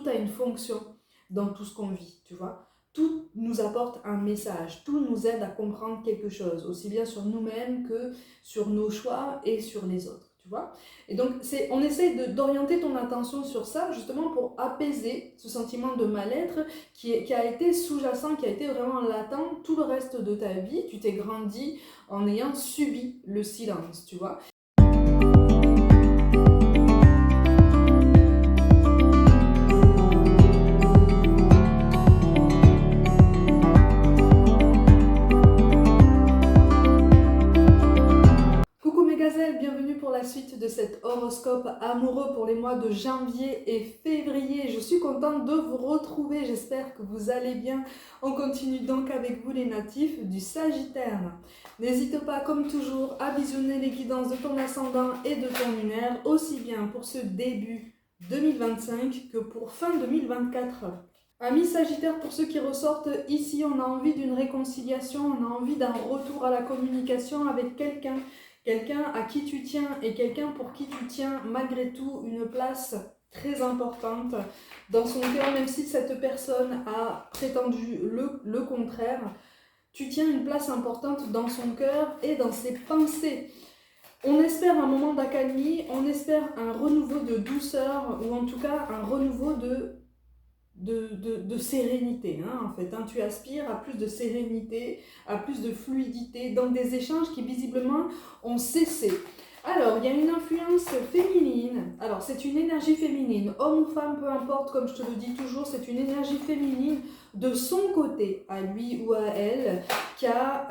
a une fonction dans tout ce qu'on vit, tu vois. Tout nous apporte un message, tout nous aide à comprendre quelque chose, aussi bien sur nous-mêmes que sur nos choix et sur les autres, tu vois. Et donc, on essaye d'orienter ton attention sur ça, justement pour apaiser ce sentiment de mal-être qui a été sous-jacent, qui a été vraiment latent tout le reste de ta vie. Tu t'es grandi en ayant subi le silence, tu vois. Bienvenue pour la suite de cet horoscope amoureux pour les mois de janvier et février. Je suis contente de vous retrouver, j'espère que vous allez bien. On continue donc avec vous les natifs du Sagittaire. N'hésite pas comme toujours à visionner les guidances de ton ascendant et de ton lunaire, aussi bien pour ce début 2025 que pour fin 2024. Amis Sagittaire, pour ceux qui ressortent, ici on a envie d'une réconciliation, on a envie d'un retour à la communication avec quelqu'un à qui tu tiens et quelqu'un pour qui tu tiens malgré tout une place très importante dans son cœur, même si cette personne a prétendu le contraire, tu tiens une place importante dans son cœur et dans ses pensées. On espère un moment d'accalmie, on espère un renouveau de douceur ou en tout cas un renouveau de sérénité, en fait. Tu aspires à plus de sérénité, à plus de fluidité dans des échanges qui visiblement ont cessé. Alors, il y a une influence féminine. Alors, c'est une énergie féminine, homme ou femme, peu importe, comme je te le dis toujours, c'est une énergie féminine de son côté, à lui ou à elle, qui a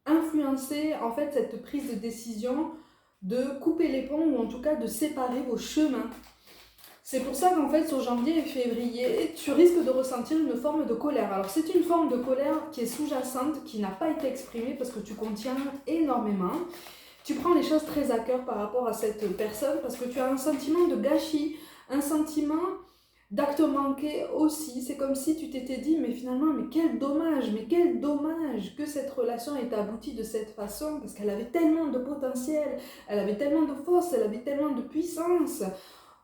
influencé en fait cette prise de décision de couper les ponts ou en tout cas de séparer vos chemins. C'est pour ça qu'en fait, sur janvier et février, tu risques de ressentir une forme de colère. Alors, c'est une forme de colère qui est sous-jacente, qui n'a pas été exprimée parce que tu contiens énormément. Tu prends les choses très à cœur par rapport à cette personne parce que tu as un sentiment de gâchis, un sentiment d'acte manqué aussi. C'est comme si tu t'étais dit, mais finalement, mais quel dommage que cette relation ait abouti de cette façon parce qu'elle avait tellement de potentiel, elle avait tellement de force, elle avait tellement de puissance.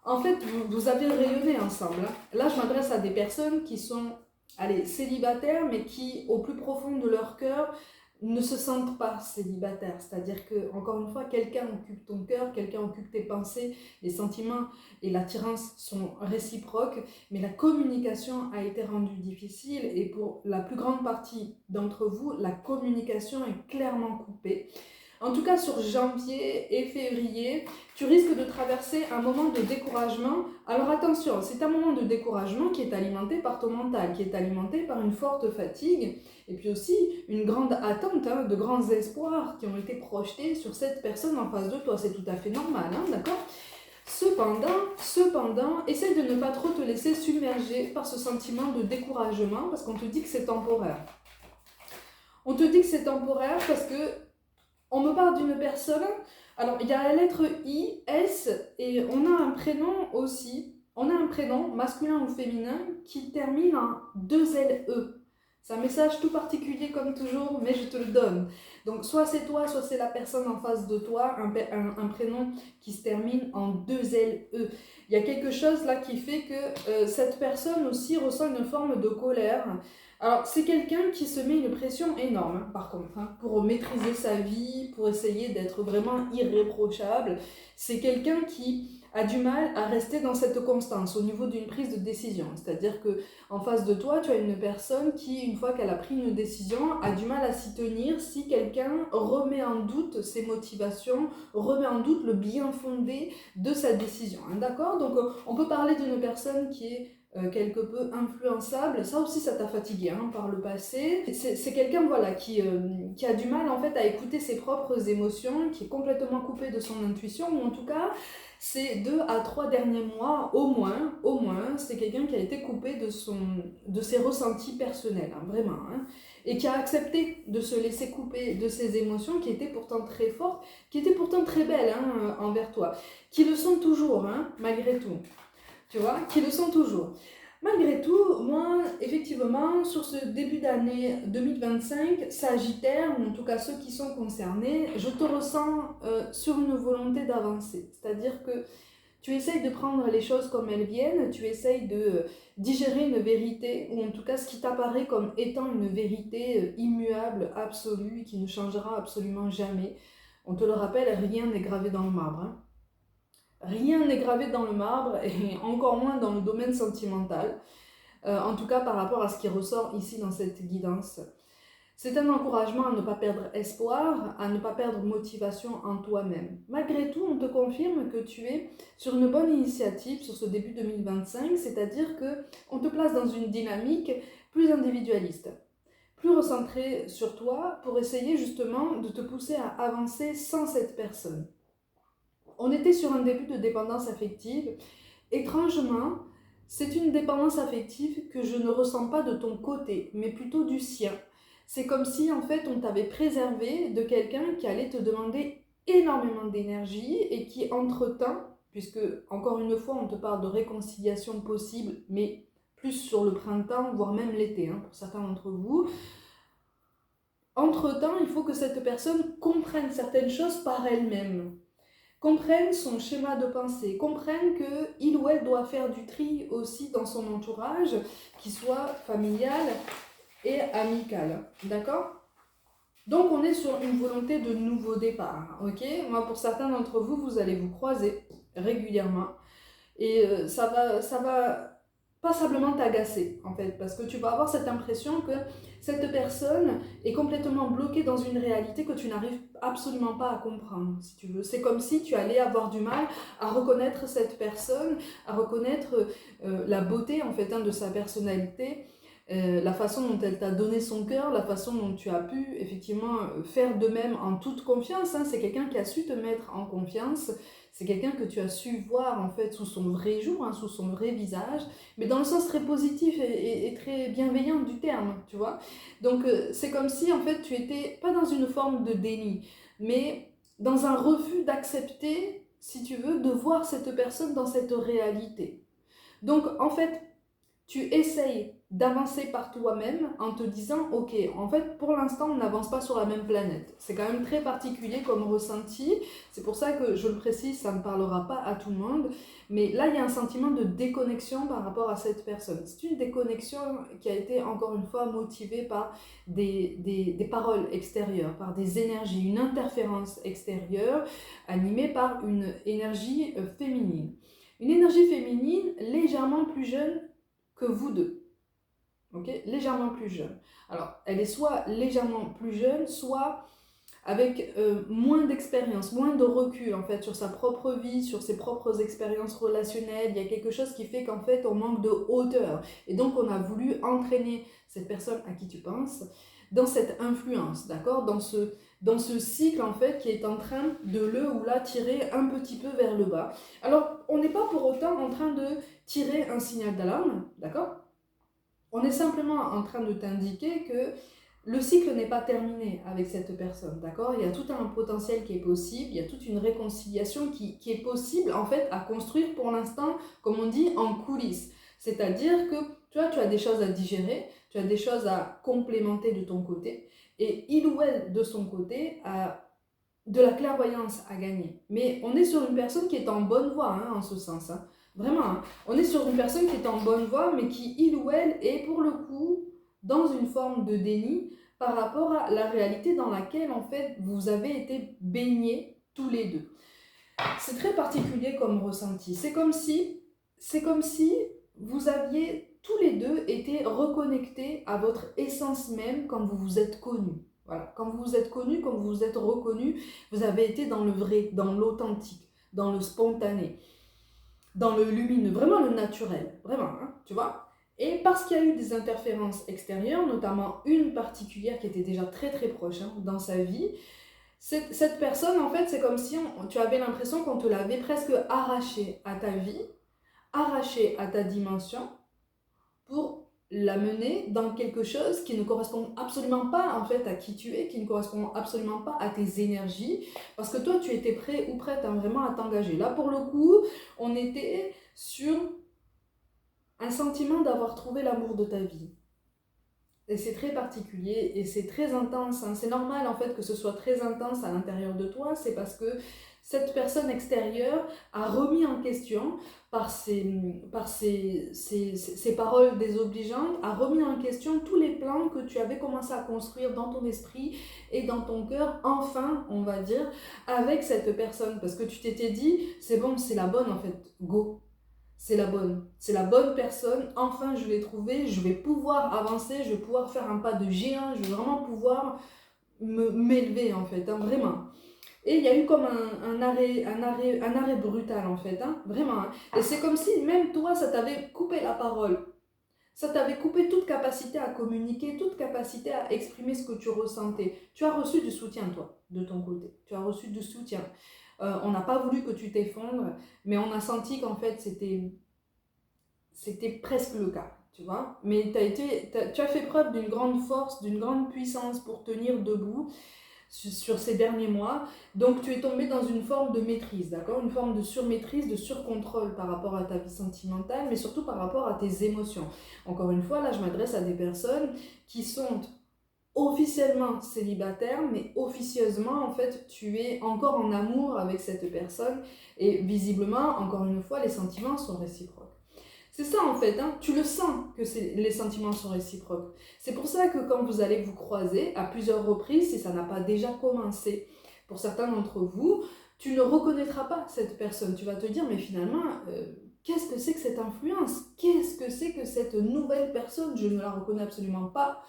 En fait, vous avez rayonné ensemble. Là, je m'adresse à des personnes qui sont célibataires, mais qui, au plus profond de leur cœur, ne se sentent pas célibataires. C'est-à-dire que, encore une fois, quelqu'un occupe ton cœur, quelqu'un occupe tes pensées, les sentiments et l'attirance sont réciproques, mais la communication a été rendue difficile et pour la plus grande partie d'entre vous, la communication est clairement coupée. En tout cas, sur janvier et février, tu risques de traverser un moment de découragement. Alors attention, c'est un moment de découragement qui est alimenté par ton mental, qui est alimenté par une forte fatigue, et puis aussi une grande attente, de grands espoirs qui ont été projetés sur cette personne en face de toi. C'est tout à fait normal, d'accord ? Cependant, essaye de ne pas trop te laisser submerger par ce sentiment de découragement, parce qu'on te dit que c'est temporaire. On te dit que c'est temporaire parce que on me parle d'une personne, alors il y a la lettre I, S, et on a un prénom aussi, on a un prénom masculin ou féminin qui termine en 2LE. C'est un message tout particulier comme toujours, mais je te le donne. Donc soit c'est toi, soit c'est la personne en face de toi, un prénom qui se termine en 2LE. Il y a quelque chose là qui fait que cette personne aussi ressent une forme de colère. Alors, c'est quelqu'un qui se met une pression énorme, par contre, pour maîtriser sa vie, pour essayer d'être vraiment irréprochable. C'est quelqu'un qui a du mal à rester dans cette constance au niveau d'une prise de décision. C'est-à-dire que en face de toi, tu as une personne qui, une fois qu'elle a pris une décision, a du mal à s'y tenir si quelqu'un remet en doute ses motivations, remet en doute le bien fondé de sa décision. D'accord ? Donc, on peut parler d'une personne qui est quelque peu influençable. Ça aussi, ça t'a fatigué par le passé. C'est quelqu'un qui a du mal en fait à écouter ses propres émotions, qui est complètement coupé de son intuition, ou en tout cas, ces 2 à 3 derniers mois, au moins, c'est quelqu'un qui a été coupé de ses ressentis personnels, vraiment, et qui a accepté de se laisser couper de ses émotions qui étaient pourtant très fortes, qui étaient pourtant très belles envers toi, qui le sont toujours, malgré tout. Tu vois, qui le sont toujours. Malgré tout, moi, effectivement, sur ce début d'année 2025, Sagittaire, ou en tout cas ceux qui sont concernés, je te ressens sur une volonté d'avancer. C'est-à-dire que Tu essayes de prendre les choses comme elles viennent, tu essayes de digérer une vérité, ou en tout cas ce qui t'apparaît comme étant une vérité immuable, absolue, qui ne changera absolument jamais. On te le rappelle, rien n'est gravé dans le marbre. Hein. Rien n'est gravé dans le marbre, et encore moins dans le domaine sentimental, en tout cas par rapport à ce qui ressort ici dans cette guidance. C'est un encouragement à ne pas perdre espoir, à ne pas perdre motivation en toi-même. Malgré tout, on te confirme que tu es sur une bonne initiative sur ce début 2025, c'est-à-dire qu'on te place dans une dynamique plus individualiste, plus recentrée sur toi pour essayer justement de te pousser à avancer sans cette personne. On était sur un début de dépendance affective. Étrangement, c'est une dépendance affective que je ne ressens pas de ton côté, mais plutôt du sien. C'est comme si en fait on t'avait préservé de quelqu'un qui allait te demander énormément d'énergie et qui entre-temps, puisque encore une fois on te parle de réconciliation possible, mais plus sur le printemps, voire même l'été pour certains d'entre vous, entre-temps il faut que cette personne comprenne certaines choses par elle-même. Comprenne son schéma de pensée, comprenne qu'il ou elle doit faire du tri aussi dans son entourage, qu'il soit familial et amical, d'accord? Donc on est sur une volonté de nouveau départ, ok? Moi pour certains d'entre vous, vous allez vous croiser régulièrement et ça va passablement t'agacer en fait, parce que tu vas avoir cette impression que cette personne est complètement bloquée dans une réalité que tu n'arrives absolument pas à comprendre, si tu veux. C'est comme si tu allais avoir du mal à reconnaître cette personne, à reconnaître la beauté en fait de sa personnalité, la façon dont elle t'a donné son cœur, la façon dont tu as pu effectivement faire de même en toute confiance. C'est quelqu'un qui a su te mettre en confiance. C'est quelqu'un que tu as su voir en fait sous son vrai jour, sous son vrai visage, mais dans le sens très positif et très bienveillant du terme, tu vois. Donc c'est comme si en fait tu étais pas dans une forme de déni, mais dans un refus d'accepter, si tu veux, de voir cette personne dans cette réalité. Donc en fait, tu essayes d'avancer par toi-même en te disant ok, en fait pour l'instant on n'avance pas sur la même planète. C'est quand même très particulier comme ressenti, c'est pour ça que je le précise, ça ne parlera pas à tout le monde, mais là il y a un sentiment de déconnexion par rapport à cette personne. C'est une déconnexion qui a été encore une fois motivée par des paroles extérieures, par des énergies, une interférence extérieure animée par une énergie féminine. Une énergie féminine légèrement plus jeune que vous deux, ok, légèrement plus jeune. Alors, elle est soit légèrement plus jeune, soit avec moins d'expérience, moins de recul en fait sur sa propre vie, sur ses propres expériences relationnelles. Il y a quelque chose qui fait qu'en fait on manque de hauteur. Et donc on a voulu entraîner cette personne à qui tu penses dans cette influence, d'accord, dans ce cycle en fait qui est en train de le ou la tirer un petit peu vers le bas. Alors on n'est pas pour autant en train de tirer un signal d'alarme, d'accord? On est simplement en train de t'indiquer que le cycle n'est pas terminé avec cette personne, d'accord? Il y a tout un potentiel qui est possible, il y a toute une réconciliation qui est possible en fait à construire pour l'instant, comme on dit, en coulisses. C'est-à-dire que tu as des choses à digérer, tu as des choses à complémenter de ton côté, et il ou elle de son côté a de la clairvoyance à gagner. Mais on est sur une personne qui est en bonne voie en ce sens. Vraiment, on est sur une personne qui est en bonne voie, mais qui, il ou elle, est pour le coup dans une forme de déni par rapport à la réalité dans laquelle, en fait, vous avez été baignés tous les deux. C'est très particulier comme ressenti. C'est comme si vous aviez tous les deux été reconnectés à votre essence même quand vous vous êtes connus. Voilà. Quand vous vous êtes connus, quand vous vous êtes reconnus, vous avez été dans le vrai, dans l'authentique, dans le spontané, dans le lumineux, vraiment le naturel, vraiment, tu vois. Et parce qu'il y a eu des interférences extérieures, notamment une particulière qui était déjà très très proche dans sa vie, cette personne, en fait, c'est comme si tu avais l'impression qu'on te l'avait presque arrachée à ta vie, arrachée à ta dimension, pour l'amener dans quelque chose qui ne correspond absolument pas en fait à qui tu es, qui ne correspond absolument pas à tes énergies, parce que toi tu étais prêt ou prête vraiment à t'engager. Là pour le coup, on était sur un sentiment d'avoir trouvé l'amour de ta vie. Et c'est très particulier et c'est très intense, hein. C'est normal en fait que ce soit très intense à l'intérieur de toi, c'est parce que cette personne extérieure a remis en question par ses paroles désobligeantes, a remis en question tous les plans que tu avais commencé à construire dans ton esprit et dans ton cœur, enfin, on va dire, avec cette personne. Parce que tu t'étais dit, c'est bon, c'est la bonne en fait, go. C'est la bonne personne, enfin je l'ai trouvée, je vais pouvoir avancer, je vais pouvoir faire un pas de géant, je vais vraiment pouvoir m'élever en fait, hein, vraiment. Et il y a eu comme un arrêt brutal en fait, hein, vraiment. Hein. Et c'est comme si même toi, ça t'avait coupé la parole. Ça t'avait coupé toute capacité à communiquer, toute capacité à exprimer ce que tu ressentais. Tu as reçu du soutien, toi, de ton côté. Tu as reçu du soutien. On n'a pas voulu que tu t'effondres, mais on a senti qu'en fait, c'était presque le cas, tu vois. Mais tu as fait preuve d'une grande force, d'une grande puissance pour tenir debout sur ces derniers mois. Donc tu es tombé dans une forme de maîtrise, d'accord? Une forme de surmaîtrise, de surcontrôle par rapport à ta vie sentimentale, mais surtout par rapport à tes émotions. Encore une fois, là, je m'adresse à des personnes qui sont officiellement célibataires, mais officieusement, en fait, tu es encore en amour avec cette personne et visiblement, encore une fois, les sentiments sont réciproques. C'est ça en fait, hein. Tu le sens que les sentiments sont réciproques. C'est pour ça que quand vous allez vous croiser à plusieurs reprises, si ça n'a pas déjà commencé pour certains d'entre vous, tu ne reconnaîtras pas cette personne. Tu vas te dire, mais finalement, qu'est-ce que c'est que cette influence? Qu'est-ce que c'est que cette nouvelle personne? Je ne la reconnais absolument pas.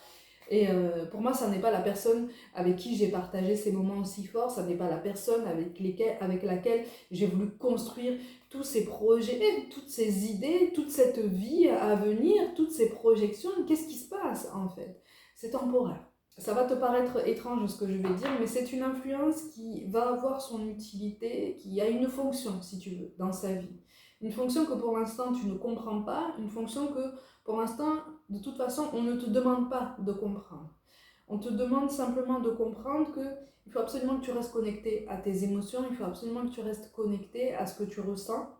Et pour moi, ça n'est pas la personne avec qui j'ai partagé ces moments aussi forts, ça n'est pas la personne avec laquelle j'ai voulu construire tous ces projets, toutes ces idées, toute cette vie à venir, toutes ces projections. Qu'est-ce qui se passe en fait? C'est temporaire. Ça va te paraître étrange ce que je vais dire, mais c'est une influence qui va avoir son utilité, qui a une fonction, si tu veux, dans sa vie. Une fonction que pour l'instant tu ne comprends pas, une fonction que pour l'instant, de toute façon, on ne te demande pas de comprendre. On te demande simplement de comprendre qu'il faut absolument que tu restes connecté à tes émotions, il faut absolument que tu restes connecté à ce que tu ressens.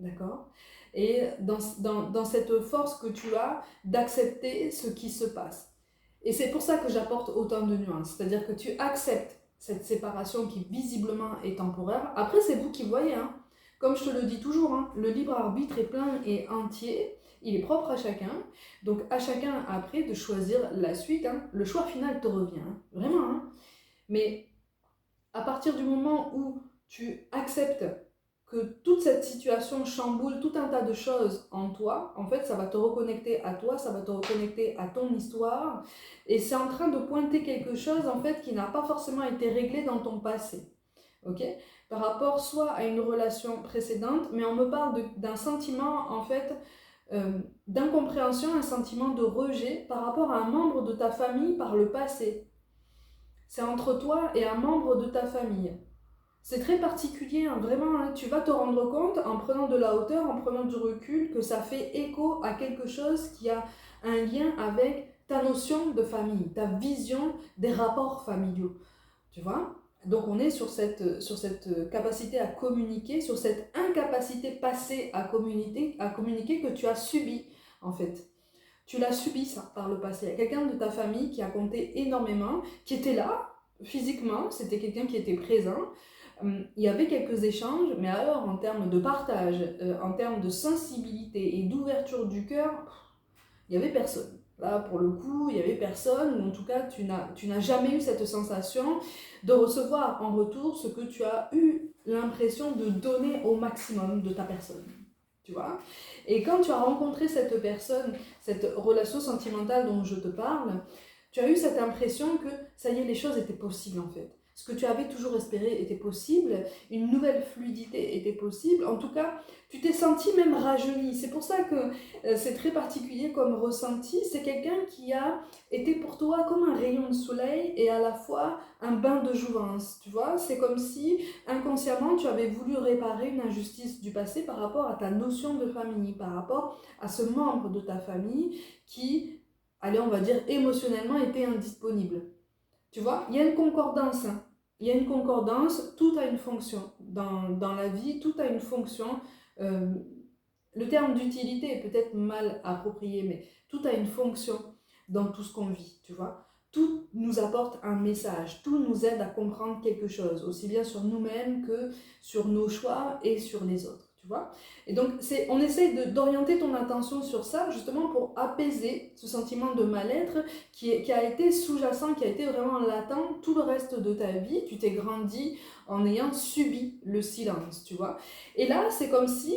D'accord? Et dans cette force que tu as d'accepter ce qui se passe. Et c'est pour ça que j'apporte autant de nuances. C'est-à-dire que tu acceptes cette séparation qui visiblement est temporaire. Après, c'est vous qui voyez. Hein. Comme je te le dis toujours, hein, le libre arbitre est plein et entier. Il est propre à chacun. Donc à chacun après de choisir la suite. Hein. Le choix final te revient. Hein. Vraiment. Hein. Mais à partir du moment où tu acceptes que toute cette situation chamboule tout un tas de choses en toi, en fait, ça va te reconnecter à toi, ça va te reconnecter à ton histoire, et c'est en train de pointer quelque chose, en fait, qui n'a pas forcément été réglé dans ton passé, ok? Par rapport soit à une relation précédente, mais on me parle d'un sentiment, en fait, d'incompréhension, un sentiment de rejet par rapport à un membre de ta famille par le passé. C'est entre toi et un membre de ta famille. C'est très particulier, hein, vraiment, hein, tu vas te rendre compte en prenant de la hauteur, en prenant du recul, que ça fait écho à quelque chose qui a un lien avec ta notion de famille, ta vision des rapports familiaux, tu vois? Donc on est sur cette capacité à communiquer, sur cette incapacité passée à communiquer que tu as subi, en fait. Tu l'as subi ça par le passé. Il y a quelqu'un de ta famille qui a compté énormément, qui était là, physiquement, c'était quelqu'un qui était présent, il y avait quelques échanges, mais alors en termes de partage, en termes de sensibilité et d'ouverture du cœur, il n'y avait personne. Là, pour le coup, il n'y avait personne, ou en tout cas, tu n'as jamais eu cette sensation de recevoir en retour ce que tu as eu l'impression de donner au maximum de ta personne. Tu vois? Et quand tu as rencontré cette personne, cette relation sentimentale dont je te parle, tu as eu cette impression que ça y est, les choses étaient possibles en fait. Ce que tu avais toujours espéré était possible, une nouvelle fluidité était possible. En tout cas, tu t'es senti même rajeuni. C'est pour ça que c'est très particulier comme ressenti. C'est quelqu'un qui a été pour toi comme un rayon de soleil et à la fois un bain de jouvence. Tu vois, c'est comme si inconsciemment tu avais voulu réparer une injustice du passé par rapport à ta notion de famille, par rapport à ce membre de ta famille qui, allez, on va dire émotionnellement, était indisponible. Tu vois, il y a une concordance. Hein. Il y a une concordance, tout a une fonction. Dans la vie, tout a une fonction. Le terme d'utilité est peut-être mal approprié, mais tout a une fonction. dans tout ce qu'on vit, tu vois. Tout nous apporte un message, tout nous aide à comprendre quelque chose, aussi bien sur nous-mêmes que sur nos choix et sur les autres, tu vois. Et donc, on essaye d'orienter ton attention sur ça, justement pour apaiser ce sentiment de mal-être qui a été sous-jacent, qui a été vraiment latent tout le reste de ta vie. Tu t'es grandi en ayant subi le silence, tu vois. Et là, c'est comme si,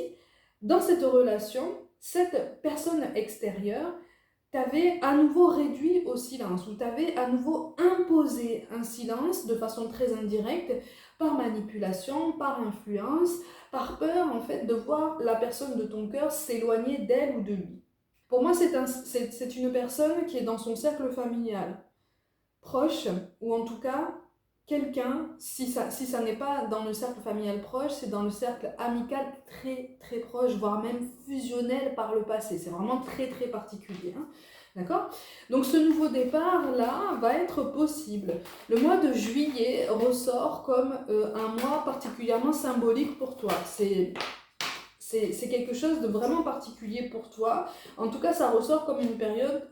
dans cette relation, cette personne extérieure t'avais à nouveau réduit au silence, ou t'avais à nouveau imposé un silence de façon très indirecte, par manipulation, par influence, par peur en fait de voir la personne de ton cœur s'éloigner d'elle ou de lui. Pour moi, c'est une personne qui est dans son cercle familial proche, ou en tout cas quelqu'un, si ça n'est pas dans le cercle familial proche, c'est dans le cercle amical très très proche, voire même fusionnel par le passé. C'est vraiment très très particulier. Hein. D'accord? Donc ce nouveau départ-là va être possible. Le mois de juillet ressort comme un mois particulièrement symbolique pour toi. C'est quelque chose de vraiment particulier pour toi. En tout cas, ça ressort comme une période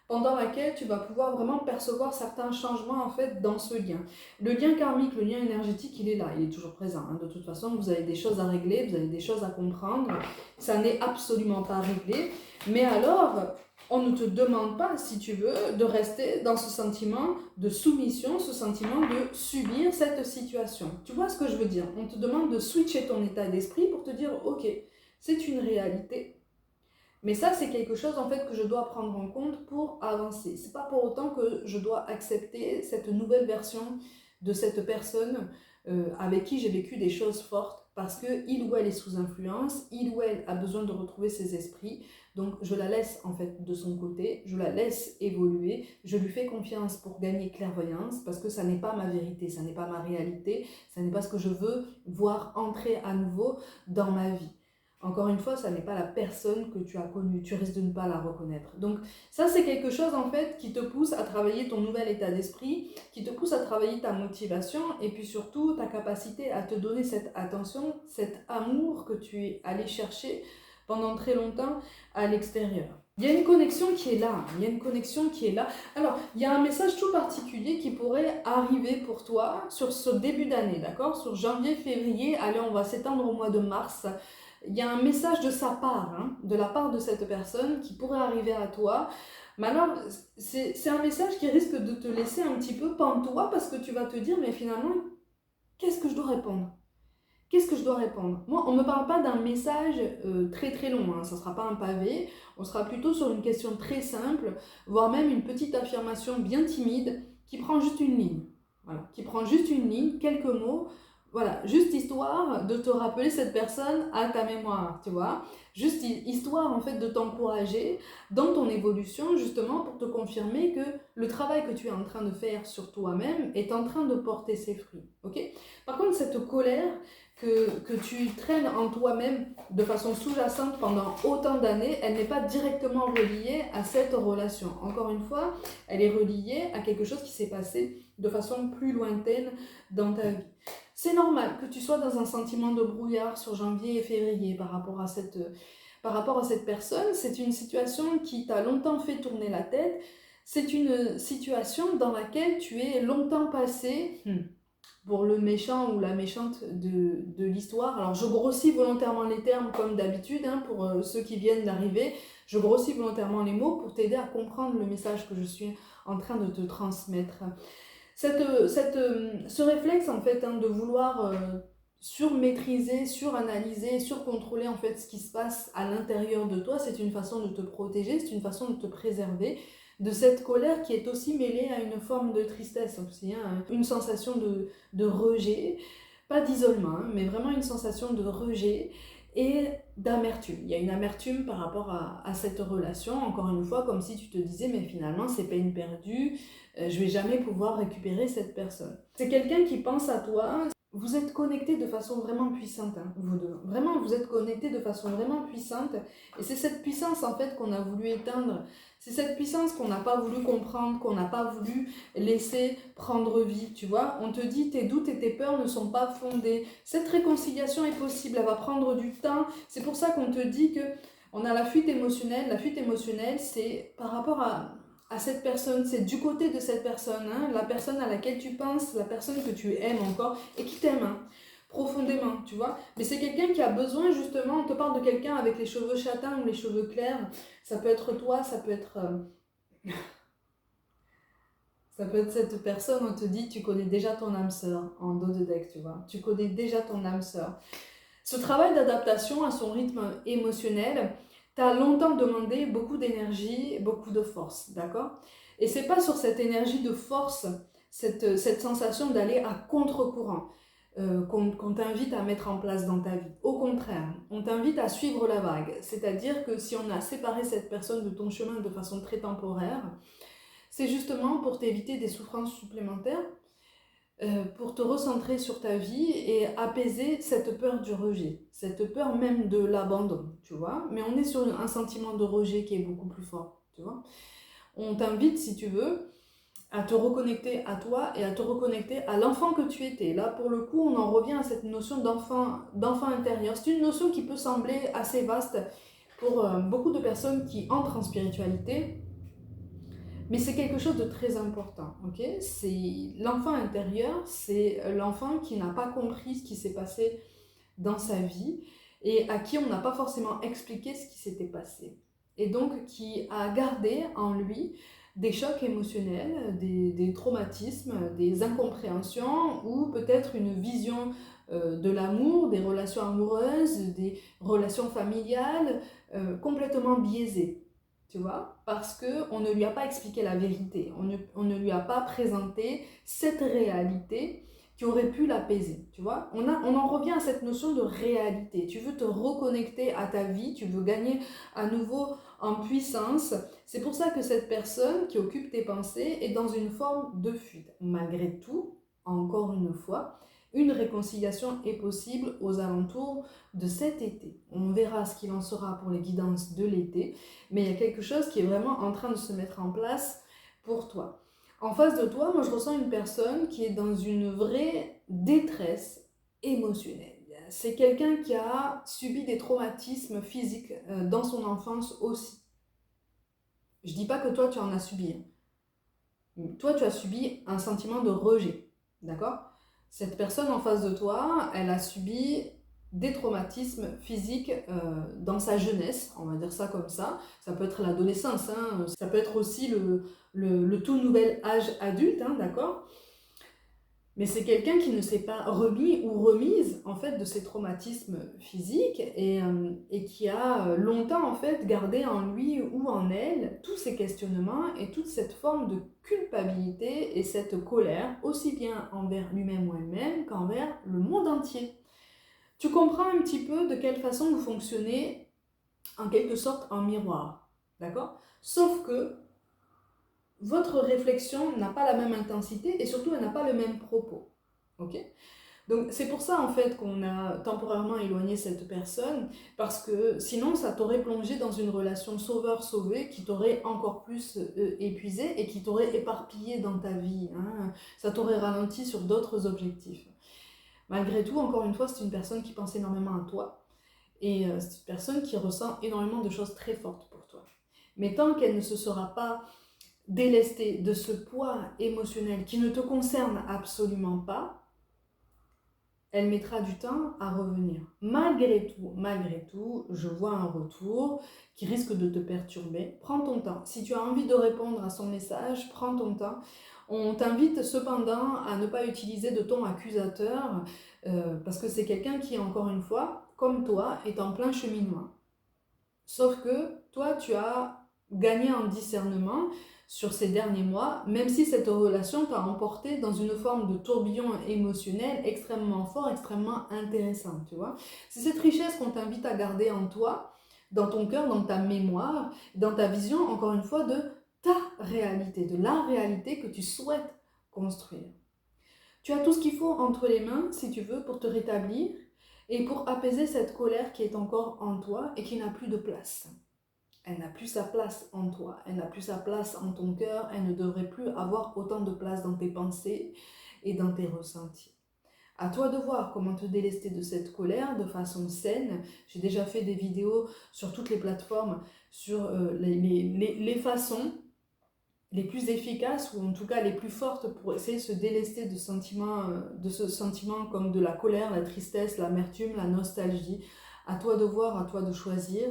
pendant laquelle tu vas pouvoir vraiment percevoir certains changements en fait dans ce lien. Le lien karmique, le lien énergétique, il est là, il est toujours présent. Hein. De toute façon, vous avez des choses à régler, vous avez des choses à comprendre. Ça n'est absolument pas réglé. Mais alors, on ne te demande pas, si tu veux, de rester dans ce sentiment de soumission, ce sentiment de subir cette situation. Tu vois ce que je veux dire? On te demande de switcher ton état d'esprit pour te dire, ok, c'est une réalité. Mais ça, c'est quelque chose en fait que je dois prendre en compte pour avancer. C'est pas pour autant que je dois accepter cette nouvelle version de cette personne avec qui j'ai vécu des choses fortes parce que il ou elle est sous influence, il ou elle a besoin de retrouver ses esprits. Donc je la laisse en fait de son côté, je la laisse évoluer, je lui fais confiance pour gagner clairvoyance parce que ça n'est pas ma vérité, ça n'est pas ma réalité, ça n'est pas ce que je veux voir entrer à nouveau dans ma vie. Encore une fois, ça n'est pas la personne que tu as connue, tu risques de ne pas la reconnaître. Donc ça, c'est quelque chose en fait qui te pousse à travailler ton nouvel état d'esprit, qui te pousse à travailler ta motivation et puis surtout ta capacité à te donner cette attention, cet amour que tu es allé chercher pendant très longtemps à l'extérieur. Il y a une connexion qui est là, il y a une connexion qui est là. Alors, il y a un message tout particulier qui pourrait arriver pour toi sur ce début d'année, d'accord? Sur janvier, février, allez, on va s'étendre au mois de mars. Il y a un message de sa part, hein, de la part de cette personne qui pourrait arriver à toi. Mais alors, c'est un message qui risque de te laisser un petit peu pantois parce que tu vas te dire, mais finalement, qu'est-ce que je dois répondre? Qu'est-ce que je dois répondre? Moi, on ne me parle pas d'un message très très long, hein, ça ne sera pas un pavé, on sera plutôt sur une question très simple, voire même une petite affirmation bien timide qui prend juste une ligne. Voilà, qui prend juste une ligne, quelques mots, voilà, juste histoire de te rappeler cette personne à ta mémoire, tu vois. Juste histoire en fait de t'encourager dans ton évolution justement pour te confirmer que le travail que tu es en train de faire sur toi-même est en train de porter ses fruits, ok? Par contre, cette colère que tu traînes en toi-même de façon sous-jacente pendant autant d'années, elle n'est pas directement reliée à cette relation. Encore une fois, elle est reliée à quelque chose qui s'est passé de façon plus lointaine dans ta vie. C'est normal que tu sois dans un sentiment de brouillard sur janvier et février par rapport à cette personne. C'est une situation qui t'a longtemps fait tourner la tête. C'est une situation dans laquelle tu es longtemps passé pour le méchant ou la méchante de l'histoire. Alors je grossis volontairement les termes comme d'habitude, hein, pour ceux qui viennent d'arriver. Je grossis volontairement les mots pour t'aider à comprendre le message que je suis en train de te transmettre. Ce réflexe en fait, hein, de vouloir surmaîtriser, suranalyser, surcontrôler en fait ce qui se passe à l'intérieur de toi, c'est une façon de te protéger, c'est une façon de te préserver de cette colère qui est aussi mêlée à une forme de tristesse aussi, hein, une sensation de rejet, pas d'isolement, hein, mais vraiment une sensation de rejet et d'amertume. Il y a une amertume par rapport à cette relation, encore une fois, comme si tu te disais, mais finalement, c'est peine perdue, je vais jamais pouvoir récupérer cette personne. C'est quelqu'un qui pense à toi. Vous êtes connectés de façon vraiment puissante, hein, vous deux. Vraiment, vous êtes connectés de façon vraiment puissante. Et c'est cette puissance, en fait, qu'on a voulu éteindre. C'est cette puissance qu'on n'a pas voulu comprendre, qu'on n'a pas voulu laisser prendre vie, tu vois. On te dit, tes doutes et tes peurs ne sont pas fondés. Cette réconciliation est possible, elle va prendre du temps. C'est pour ça qu'on te dit que on a la fuite émotionnelle. La fuite émotionnelle, c'est par rapport à cette personne, c'est du côté de cette personne, hein, la personne à laquelle tu penses, la personne que tu aimes encore et qui t'aime, hein, profondément, tu vois. Mais c'est quelqu'un qui a besoin, justement, on te parle de quelqu'un avec les cheveux châtains ou les cheveux clairs, ça peut être toi, ça peut être cette personne, on te dit, tu connais déjà ton âme sœur en dos de deck, tu vois. Tu connais déjà ton âme sœur. Ce travail d'adaptation à son rythme émotionnel t'a longtemps demandé beaucoup d'énergie, beaucoup de force, d'accord? Et c'est pas sur cette énergie de force, cette sensation d'aller à contre-courant qu'on t'invite à mettre en place dans ta vie. Au contraire, on t'invite à suivre la vague. C'est-à-dire que si on a séparé cette personne de ton chemin de façon très temporaire, c'est justement pour t'éviter des souffrances supplémentaires, pour te recentrer sur ta vie et apaiser cette peur du rejet, cette peur même de l'abandon, tu vois. Mais on est sur un sentiment de rejet qui est beaucoup plus fort, tu vois. On t'invite, si tu veux, à te reconnecter à toi et à te reconnecter à l'enfant que tu étais. Là, pour le coup, on en revient à cette notion d'enfant intérieur. C'est une notion qui peut sembler assez vaste pour beaucoup de personnes qui entrent en spiritualité, mais c'est quelque chose de très important, ok? C'est l'enfant intérieur, c'est l'enfant qui n'a pas compris ce qui s'est passé dans sa vie et à qui on n'a pas forcément expliqué ce qui s'était passé. Et donc qui a gardé en lui des chocs émotionnels, des traumatismes, des incompréhensions ou peut-être une vision de l'amour, des relations amoureuses, des relations familiales complètement biaisées. Tu vois, parce qu'on ne lui a pas expliqué la vérité, on ne lui a pas présenté cette réalité qui aurait pu l'apaiser, tu vois. On en revient à cette notion de réalité. Tu veux te reconnecter à ta vie, tu veux gagner à nouveau en puissance. C'est pour ça que cette personne qui occupe tes pensées est dans une forme de fuite. Malgré tout, encore une fois, une réconciliation est possible aux alentours de cet été. On verra ce qu'il en sera pour les guidances de l'été, mais il y a quelque chose qui est vraiment en train de se mettre en place pour toi. En face de toi, moi je ressens une personne qui est dans une vraie détresse émotionnelle. C'est quelqu'un qui a subi des traumatismes physiques dans son enfance aussi. Je dis pas que toi tu en as subi. Toi tu as subi un sentiment de rejet, d'accord? Cette personne en face de toi, elle a subi des traumatismes physiques dans sa jeunesse, on va dire ça comme ça. Ça peut être l'adolescence, hein. Ça peut être aussi le tout nouvel âge adulte, hein, d'accord? Mais c'est quelqu'un qui ne s'est pas remis ou remise en fait de ses traumatismes physiques et qui a longtemps en fait gardé en lui ou en elle tous ces questionnements et toute cette forme de culpabilité et cette colère aussi bien envers lui-même ou elle-même qu'envers le monde entier. Tu comprends un petit peu de quelle façon vous fonctionnez en quelque sorte en miroir, d'accord? Sauf que votre réflexion n'a pas la même intensité et surtout elle n'a pas le même propos. Ok? Donc c'est pour ça en fait qu'on a temporairement éloigné cette personne, parce que sinon ça t'aurait plongé dans une relation sauveur-sauvé qui t'aurait encore plus épuisé et qui t'aurait éparpillé dans ta vie, hein. Ça t'aurait ralenti sur d'autres objectifs. Malgré tout, encore une fois, c'est une personne qui pense énormément à toi et c'est une personne qui ressent énormément de choses très fortes pour toi. Mais tant qu'elle ne se sera pas délestée de ce poids émotionnel qui ne te concerne absolument pas, elle mettra du temps à revenir. Malgré tout, je vois un retour qui risque de te perturber. Prends ton temps. Si tu as envie de répondre à son message, prends ton temps. On t'invite cependant à ne pas utiliser de ton accusateur parce que c'est quelqu'un qui, encore une fois, comme toi, est en plein cheminement. Sauf que toi, tu as gagné en discernement sur ces derniers mois, même si cette relation t'a emporté dans une forme de tourbillon émotionnel extrêmement fort, extrêmement intéressant, tu vois. C'est cette richesse qu'on t'invite à garder en toi, dans ton cœur, dans ta mémoire, dans ta vision, encore une fois, de ta réalité, de la réalité que tu souhaites construire. Tu as tout ce qu'il faut entre les mains, si tu veux, pour te rétablir et pour apaiser cette colère qui est encore en toi et qui n'a plus de place. Elle n'a plus sa place en toi, elle n'a plus sa place en ton cœur, elle ne devrait plus avoir autant de place dans tes pensées et dans tes ressentis. À toi de voir comment te délester de cette colère de façon saine. J'ai déjà fait des vidéos sur toutes les plateformes sur les façons les plus efficaces, ou en tout cas les plus fortes, pour essayer de se délester de ce sentiment comme de la colère, la tristesse, l'amertume, la nostalgie. À toi de voir, à toi de choisir.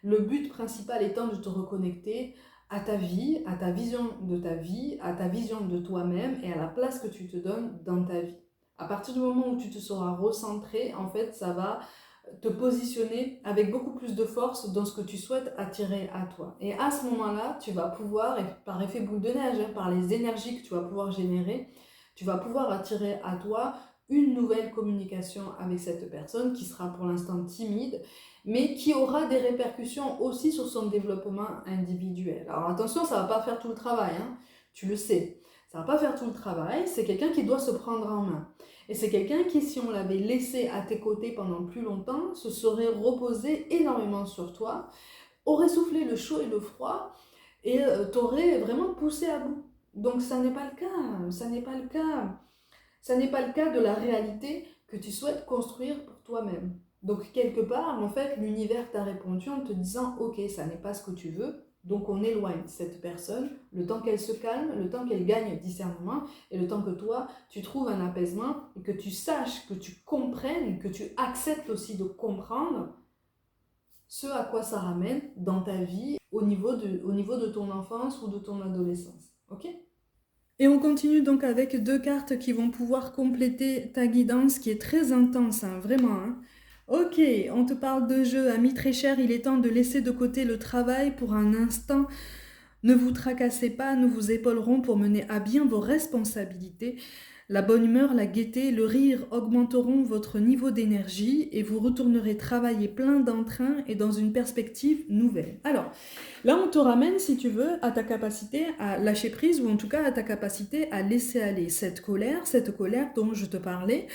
Le but principal étant de te reconnecter à ta vie, à ta vision de ta vie, à ta vision de toi-même et à la place que tu te donnes dans ta vie. À partir du moment où tu te seras recentré, en fait, ça va te positionner avec beaucoup plus de force dans ce que tu souhaites attirer à toi. Et à ce moment-là, tu vas pouvoir, par effet boule de neige, par les énergies que tu vas pouvoir générer, tu vas pouvoir attirer à toi une nouvelle communication avec cette personne qui sera pour l'instant timide, mais qui aura des répercussions aussi sur son développement individuel. Alors attention, ça ne va pas faire tout le travail, hein, tu le sais. Ça ne va pas faire tout le travail, c'est quelqu'un qui doit se prendre en main. Et c'est quelqu'un qui, si on l'avait laissé à tes côtés pendant plus longtemps, se serait reposé énormément sur toi, aurait soufflé le chaud et le froid, et t'aurait vraiment poussé à bout. Donc ça n'est pas le cas, ça n'est pas le cas. Ça n'est pas le cas de la réalité que tu souhaites construire pour toi-même. Donc quelque part, en fait, l'univers t'a répondu en te disant « Ok, ça n'est pas ce que tu veux, donc on éloigne cette personne, le temps qu'elle se calme, le temps qu'elle gagne discernement, et le temps que toi, tu trouves un apaisement, et que tu saches, que tu comprennes, que tu acceptes aussi de comprendre ce à quoi ça ramène dans ta vie au niveau de ton enfance ou de ton adolescence. Ok ? Et on continue donc avec 2 cartes qui vont pouvoir compléter ta guidance qui est très intense, hein, vraiment. Hein. Ok, on te parle de jeu, ami très cher, il est temps de laisser de côté le travail pour un instant. Ne vous tracassez pas, nous vous épaulerons pour mener à bien vos responsabilités. La bonne humeur, la gaieté, le rire augmenteront votre niveau d'énergie et vous retournerez travailler plein d'entrain et dans une perspective nouvelle. Alors, là, on te ramène, si tu veux, à ta capacité à lâcher prise ou en tout cas à ta capacité à laisser aller cette colère dont je te parlais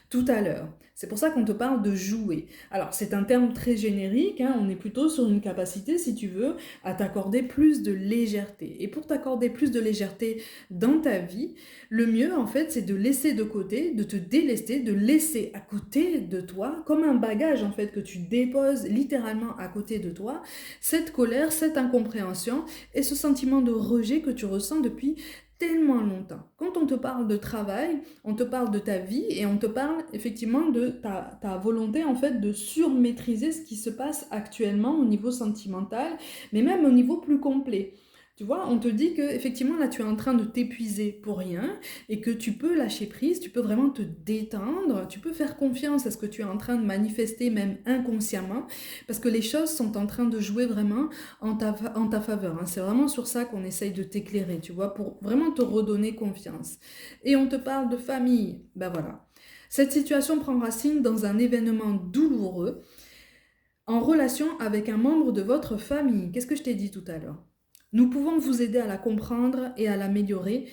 tout à l'heure. C'est pour ça qu'on te parle de jouer. Alors, c'est un terme très générique, hein, on est plutôt sur une capacité, si tu veux, à t'accorder plus de légèreté. Et pour t'accorder plus de légèreté dans ta vie, le mieux, en fait, c'est de laisser de côté, de te délester, de laisser à côté de toi, comme un bagage, en fait, que tu déposes littéralement à côté de toi, cette colère, cette incompréhension et ce sentiment de rejet que tu ressens depuis tellement longtemps. Quand on te parle de travail, on te parle de ta vie et on te parle effectivement de ta volonté en fait de surmaîtriser ce qui se passe actuellement au niveau sentimental, mais même au niveau plus complet. Tu vois, on te dit que effectivement là tu es en train de t'épuiser pour rien et que tu peux lâcher prise, tu peux vraiment te détendre, tu peux faire confiance à ce que tu es en train de manifester même inconsciemment parce que les choses sont en train de jouer vraiment en ta faveur. Hein. C'est vraiment sur ça qu'on essaye de t'éclairer, tu vois, pour vraiment te redonner confiance. Et on te parle de famille, ben voilà. Cette situation prend racine dans un événement douloureux en relation avec un membre de votre famille. Qu'est-ce que je t'ai dit tout à l'heure ? Nous pouvons vous aider à la comprendre et à l'améliorer.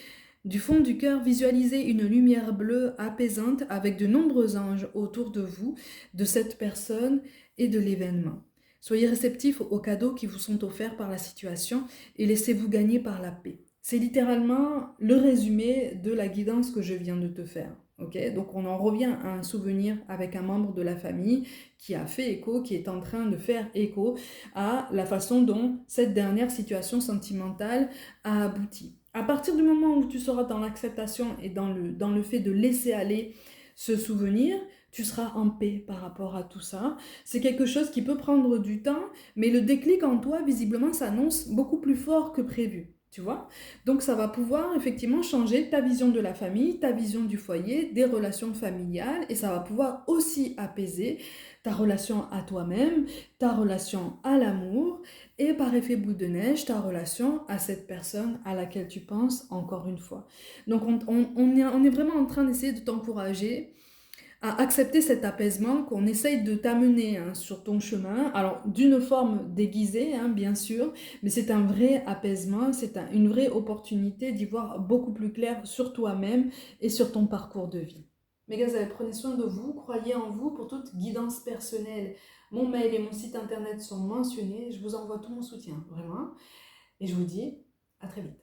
Du fond du cœur, visualisez une lumière bleue apaisante avec de nombreux anges autour de vous, de cette personne et de l'événement. Soyez réceptifs aux cadeaux qui vous sont offerts par la situation et laissez-vous gagner par la paix. C'est littéralement le résumé de la guidance que je viens de te faire. Okay, donc on en revient à un souvenir avec un membre de la famille qui a fait écho, qui est en train de faire écho à la façon dont cette dernière situation sentimentale a abouti. À partir du moment où tu seras dans l'acceptation et dans le fait de laisser aller ce souvenir, tu seras en paix par rapport à tout ça. C'est quelque chose qui peut prendre du temps, mais le déclic en toi, visiblement, s'annonce beaucoup plus fort que prévu. Tu vois ? Donc ça va pouvoir effectivement changer ta vision de la famille, ta vision du foyer, des relations familiales et ça va pouvoir aussi apaiser ta relation à toi-même, ta relation à l'amour et par effet boule de neige, ta relation à cette personne à laquelle tu penses encore une fois. Donc on est vraiment en train d'essayer de t'encourager à accepter cet apaisement qu'on essaye de t'amener hein, sur ton chemin. Alors, d'une forme déguisée, hein, bien sûr, mais c'est un vrai apaisement, c'est une vraie opportunité d'y voir beaucoup plus clair sur toi-même et sur ton parcours de vie. Mes gars, prenez soin de vous, croyez en vous pour toute guidance personnelle. Mon mail et mon site internet sont mentionnés, je vous envoie tout mon soutien, vraiment. Et je vous dis à très vite.